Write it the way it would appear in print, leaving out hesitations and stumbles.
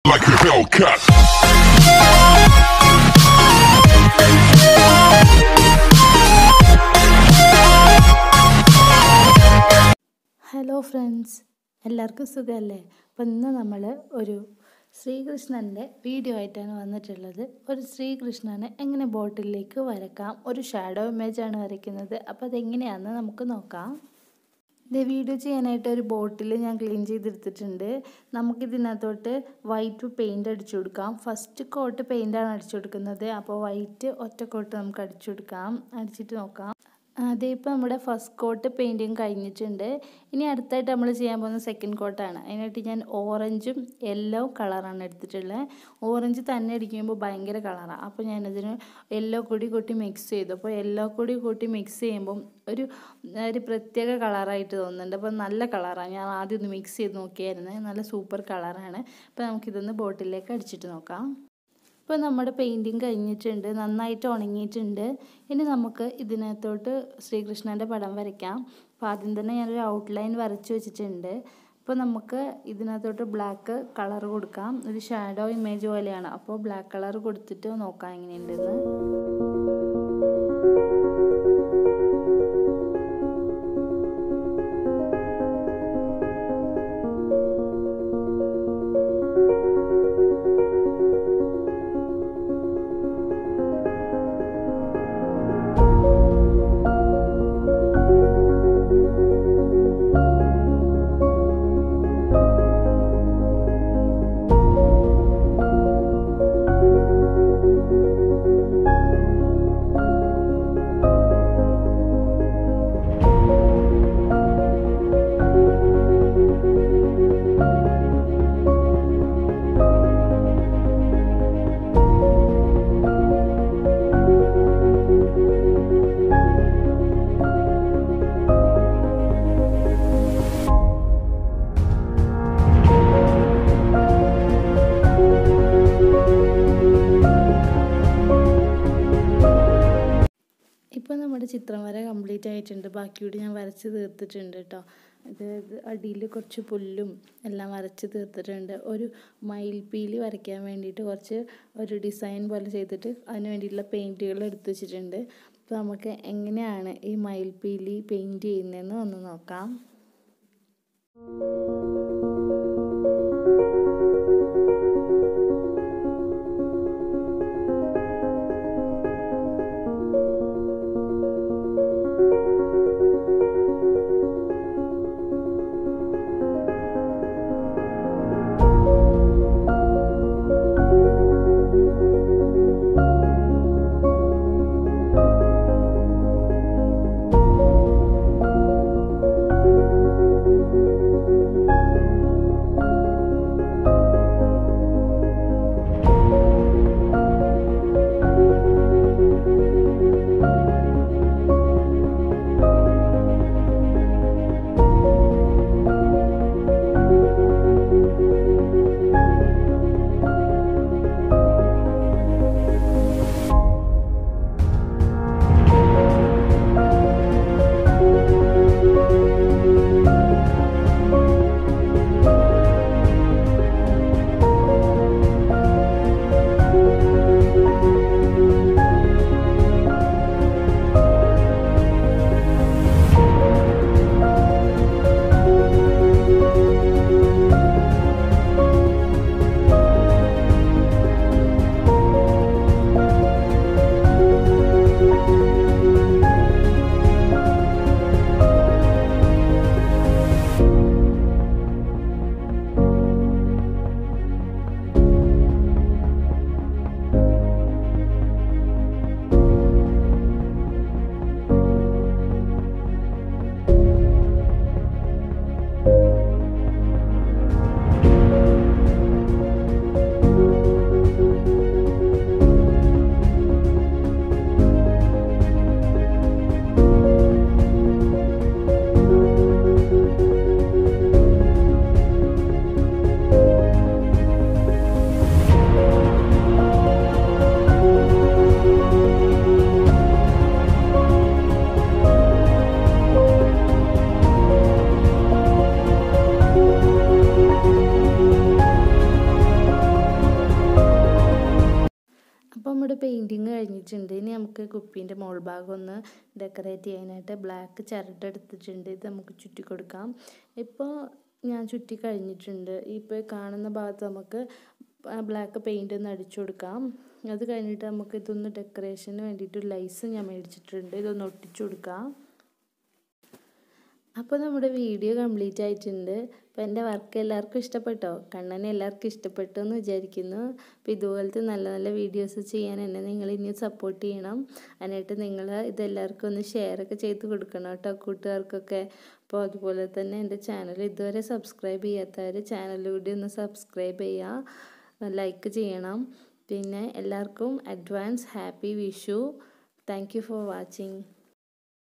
like a Hellcat. Hello friends, എല്ലാവർക്കും സുഖമല്ലേ? അപ്പോൾ ഇന്ന് നമ്മൾ ഒരു ശ്രീകൃഷ്ണൻ്റെ വീഡിയോ ആയിട്ടാണ് വന്നിട്ടുള്ളത്. ഒരു ശ്രീകൃഷ്ണനെ എങ്ങനെ ബോട്ടിലേക്ക് വരക്കാം, ഒരു ഷാഡോ ഇമേജാണ് വരയ്ക്കുന്നത്. അപ്പോൾ അതെങ്ങനെയാണെന്ന് നമുക്ക് നോക്കാം. ഇത് വീഡിയോ ചെയ്യാനായിട്ട് ഒരു ബോട്ടിൽ ഞാൻ ക്ലീൻ ചെയ്തെടുത്തിട്ടുണ്ട്. നമുക്കിതിനകത്തോട്ട് വൈറ്റ് പെയിൻറ് അടിച്ചു കൊടുക്കാം. ഫസ്റ്റ് കോട്ട് പെയിൻ്റാണ് അടിച്ചു കൊടുക്കുന്നത്. അപ്പോൾ വൈറ്റ് ഒറ്റ കോട്ട് നമുക്ക് അടിച്ചു കൊടുക്കാം. അടിച്ചിട്ട് നോക്കാം. അതിപ്പോൾ നമ്മുടെ ഫസ്റ്റ് കോട്ട് പെയിൻറ്റിങ് കഴിഞ്ഞിട്ടുണ്ട്. ഇനി അടുത്തായിട്ട് നമ്മൾ ചെയ്യാൻ പോകുന്ന സെക്കൻഡ് കോട്ടാണ്. അതിനായിട്ട് ഞാൻ ഓറഞ്ചും യെല്ലോ കളറാണ് എടുത്തിട്ടുള്ളത്. ഓറഞ്ച് തന്നെ അടിക്കുമ്പോൾ ഭയങ്കര കളറാണ്. അപ്പോൾ ഞാനതിന് യെല്ലോ കൂടി കൂട്ടി മിക്സ് ചെയ്തു. അപ്പോൾ യെല്ലോ കൂടി കൂട്ടി മിക്സ് ചെയ്യുമ്പം ഒരു പ്രത്യേക കളറായിട്ട് തോന്നുന്നുണ്ട്. അപ്പോൾ നല്ല കളറാണ്. ഞാൻ ആദ്യം ഒന്ന് മിക്സ് ചെയ്ത് നോക്കിയായിരുന്നു. നല്ല സൂപ്പർ കളറാണ്. അപ്പോൾ നമുക്കിതൊന്ന് ബോട്ടിലേക്ക് അടിച്ചിട്ട് നോക്കാം. ഇപ്പോൾ നമ്മുടെ പെയിൻറ്റിങ് കഴിഞ്ഞിട്ടുണ്ട്, നന്നായിട്ട് ഉണങ്ങിയിട്ടുണ്ട്. ഇനി നമുക്ക് ഇതിനകത്തോട്ട് ശ്രീകൃഷ്ണൻ്റെ പടം വരയ്ക്കാം. അപ്പോൾ ആദ്യം തന്നെ ഞാനൊരു ഔട്ട്ലൈൻ വരച്ച് വെച്ചിട്ടുണ്ട്. അപ്പോൾ നമുക്ക് ഇതിനകത്തോട്ട് ബ്ലാക്ക് കളർ കൊടുക്കാം. ഒരു ഷാഡോ ഇമേജ് പോലെയാണ്. അപ്പോൾ ബ്ലാക്ക് കളർ കൊടുത്തിട്ട് നോക്കാം എങ്ങനെയുണ്ടെന്ന്. ഇപ്പോൾ നമ്മുടെ ചിത്രം വര കംപ്ലീറ്റ് ആയിട്ടുണ്ട്. ബാക്കിയോട് ഞാൻ വരച്ച് തീർത്തിട്ടുണ്ട് കേട്ടോ. ഇത് അടിയിൽ കുറച്ച് പുല്ലും എല്ലാം വരച്ച് തീർത്തിട്ടുണ്ട്. ഒരു മയിൽപ്പീലി വരയ്ക്കാൻ വേണ്ടിയിട്ട് ഒരു ഡിസൈൻ പോലെ ചെയ്തിട്ട് അതിന് വേണ്ടിയിട്ടുള്ള പെയിൻറ്റുകൾ എടുത്ത് വെച്ചിട്ടുണ്ട്. അപ്പോൾ നമുക്ക് എങ്ങനെയാണ് ഈ മയിൽപ്പീലി പെയിൻറ്റ് ചെയ്യുന്നതെന്ന് ഒന്ന് നോക്കാം. നമ്മുടെ പെയിൻറ്റിങ് കഴിഞ്ഞിട്ടുണ്ട്. ഇനി നമുക്ക് കുപ്പീൻ്റെ മോൾ ഭാഗം ഒന്ന് ഡെക്കറേറ്റ് ചെയ്യാനായിട്ട് ബ്ലാക്ക് ചരട് എടുത്തിട്ടുണ്ട്. ഇത് നമുക്ക് ചുറ്റി കൊടുക്കാം. ഇപ്പോൾ ഞാൻ ചുറ്റി കഴിഞ്ഞിട്ടുണ്ട്. ഇപ്പോൾ കാണുന്ന ഭാഗത്ത് നമുക്ക് ബ്ലാക്ക് പെയിൻ്റ് ഒന്ന് അടിച്ചു കൊടുക്കാം. അത് കഴിഞ്ഞിട്ട് നമുക്ക് ഇതൊന്ന് ഡെക്കറേഷന് വേണ്ടിയിട്ട് ലൈസ് ഞാൻ മേടിച്ചിട്ടുണ്ട്. ഇതൊന്ന് ഒട്ടിച്ചു കൊടുക്കാം. അപ്പോൾ നമ്മുടെ വീഡിയോ കംപ്ലീറ്റ് ആയിട്ടുണ്ട്. അപ്പോൾ എൻ്റെ വർക്ക് എല്ലാവർക്കും ഇഷ്ടപ്പെട്ടോ? കണ്ണനെ എല്ലാവർക്കും ഇഷ്ടപ്പെട്ടു എന്ന് വിചാരിക്കുന്നു. അപ്പോൾ ഇതുപോലത്തെ നല്ല നല്ല വീഡിയോസ് ചെയ്യാൻ എന്നെ നിങ്ങൾ ഇനി സപ്പോർട്ട് ചെയ്യണം. അതിനായിട്ട് നിങ്ങൾ ഇതെല്ലാവർക്കും ഒന്ന് ഷെയറൊക്കെ ചെയ്ത് കൊടുക്കണം കേട്ടോ, കൂട്ടുകാർക്കൊക്കെ. അപ്പോൾ അതുപോലെ തന്നെ എൻ്റെ ചാനൽ ഇതുവരെ സബ്സ്ക്രൈബ് ചെയ്യാത്തവർ ചാനലിലൂടെ ഒന്ന് സബ്സ്ക്രൈബ് ചെയ്യുക, ലൈക്ക് ചെയ്യണം. പിന്നെ എല്ലാവർക്കും advance happy Vishu. Thank you for watching.